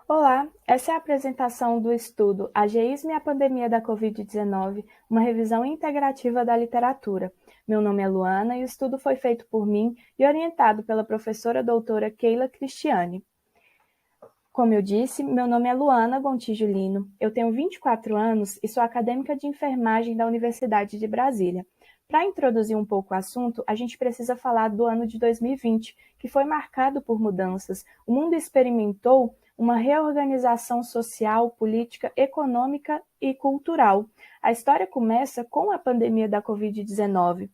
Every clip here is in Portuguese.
Olá, essa é a apresentação do estudo Ageísmo e a Pandemia da Covid-19, uma revisão integrativa da literatura. Meu nome é Luana e o estudo foi feito por mim e orientado pela professora doutora Keila Cristiane. Como eu disse, meu nome é Luana Gontijo Lino, eu tenho 24 anos e sou acadêmica de enfermagem da Universidade de Brasília. Para introduzir um pouco o assunto, a gente precisa falar do ano de 2020, que foi marcado por mudanças. O mundo experimentou uma reorganização social, política, econômica e cultural. A história começa com a pandemia da Covid-19.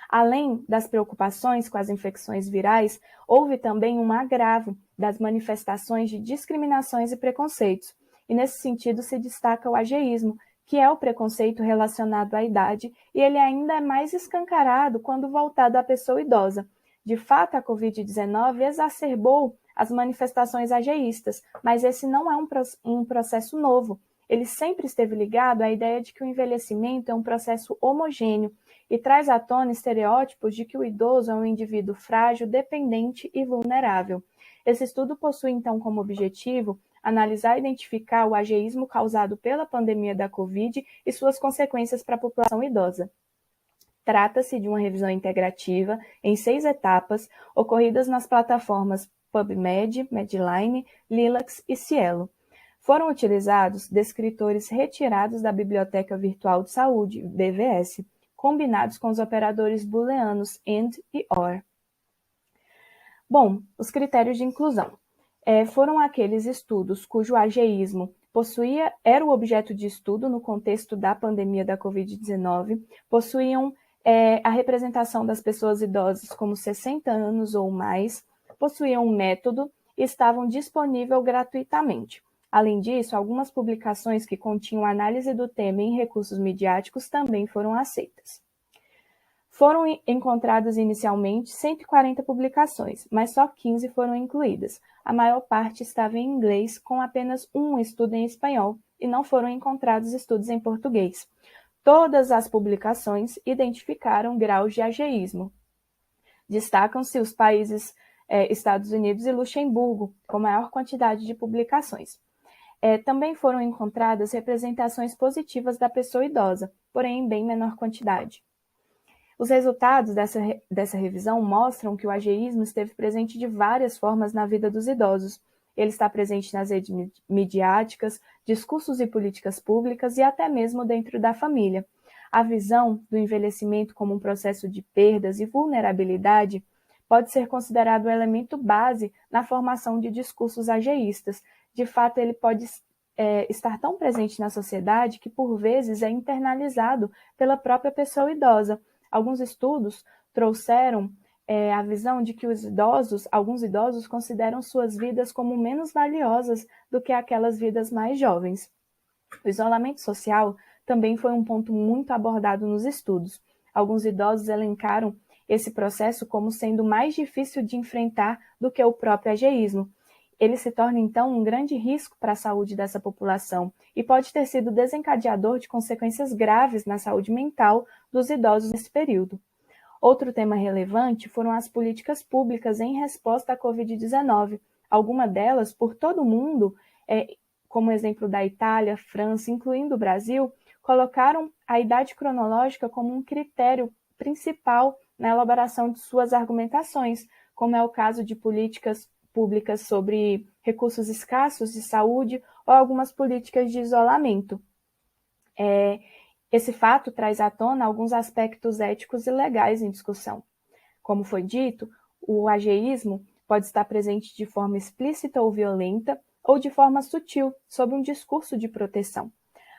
Além das preocupações com as infecções virais, houve também um agravo das manifestações de discriminações e preconceitos. E nesse sentido se destaca o ageísmo, que é o preconceito relacionado à idade, e ele ainda é mais escancarado quando voltado à pessoa idosa. De fato, a Covid-19 exacerbou as manifestações ageístas, mas esse não é um processo novo. Ele sempre esteve ligado à ideia de que o envelhecimento é um processo homogêneo e traz à tona estereótipos de que o idoso é um indivíduo frágil, dependente e vulnerável. Esse estudo possui, então, como objetivo analisar e identificar o ageísmo causado pela pandemia da Covid e suas consequências para a população idosa. Trata-se de uma revisão integrativa em 6 etapas, ocorridas nas plataformas PubMed, Medline, Lilacs e Cielo. Foram utilizados descritores retirados da Biblioteca Virtual de Saúde, BVS, combinados com os operadores booleanos AND e OR. Bom, os critérios de inclusão. Foram aqueles estudos cujo ageísmo era o objeto de estudo no contexto da pandemia da Covid-19, possuíam a representação das pessoas idosas como 60 anos ou mais, possuíam um método e estavam disponíveis gratuitamente. Além disso, algumas publicações que continham análise do tema em recursos midiáticos também foram aceitas. Foram encontradas inicialmente 140 publicações, mas só 15 foram incluídas. A maior parte estava em inglês, com apenas um estudo em espanhol, e não foram encontrados estudos em português. Todas as publicações identificaram graus de ageísmo. Destacam-se os países Estados Unidos e Luxemburgo, com maior quantidade de publicações. Também foram encontradas representações positivas da pessoa idosa, porém em bem menor quantidade. Os resultados dessa revisão mostram que o ageísmo esteve presente de várias formas na vida dos idosos. Ele está presente nas redes midiáticas, discursos e políticas públicas e até mesmo dentro da família. A visão do envelhecimento como um processo de perdas e vulnerabilidade pode ser considerado um elemento base na formação de discursos ageístas. De fato, ele pode estar tão presente na sociedade que, por vezes, é internalizado pela própria pessoa idosa. Alguns estudos trouxeram a visão de que alguns idosos consideram suas vidas como menos valiosas do que aquelas vidas mais jovens. O isolamento social também foi um ponto muito abordado nos estudos. Alguns idosos elencaram esse processo como sendo mais difícil de enfrentar do que o próprio ageísmo. Ele se torna, então, um grande risco para a saúde dessa população e pode ter sido desencadeador de consequências graves na saúde mental dos idosos nesse período. Outro tema relevante foram as políticas públicas em resposta à Covid-19. Algumas delas, por todo o mundo, como exemplo da Itália, França, incluindo o Brasil, colocaram a idade cronológica como um critério principal na elaboração de suas argumentações, como é o caso de políticas públicas sobre recursos escassos de saúde ou algumas políticas de isolamento. Esse fato traz à tona alguns aspectos éticos e legais em discussão. Como foi dito, o ageísmo pode estar presente de forma explícita ou violenta, ou de forma sutil, sob um discurso de proteção.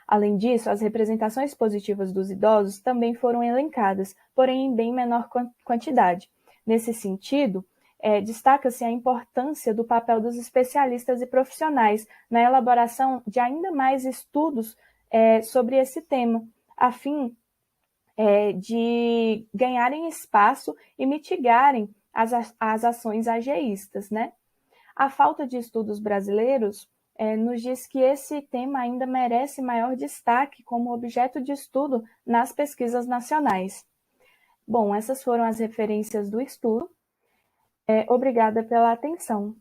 Além disso, as representações positivas dos idosos também foram elencadas, porém em bem menor quantidade. Nesse sentido, destaca-se a importância do papel dos especialistas e profissionais na elaboração de ainda mais estudos sobre esse tema, a fim de ganharem espaço e mitigarem as ações ageístas, né? A falta de estudos brasileiros nos diz que esse tema ainda merece maior destaque como objeto de estudo nas pesquisas nacionais. Bom, essas foram as referências do estudo. Obrigada pela atenção.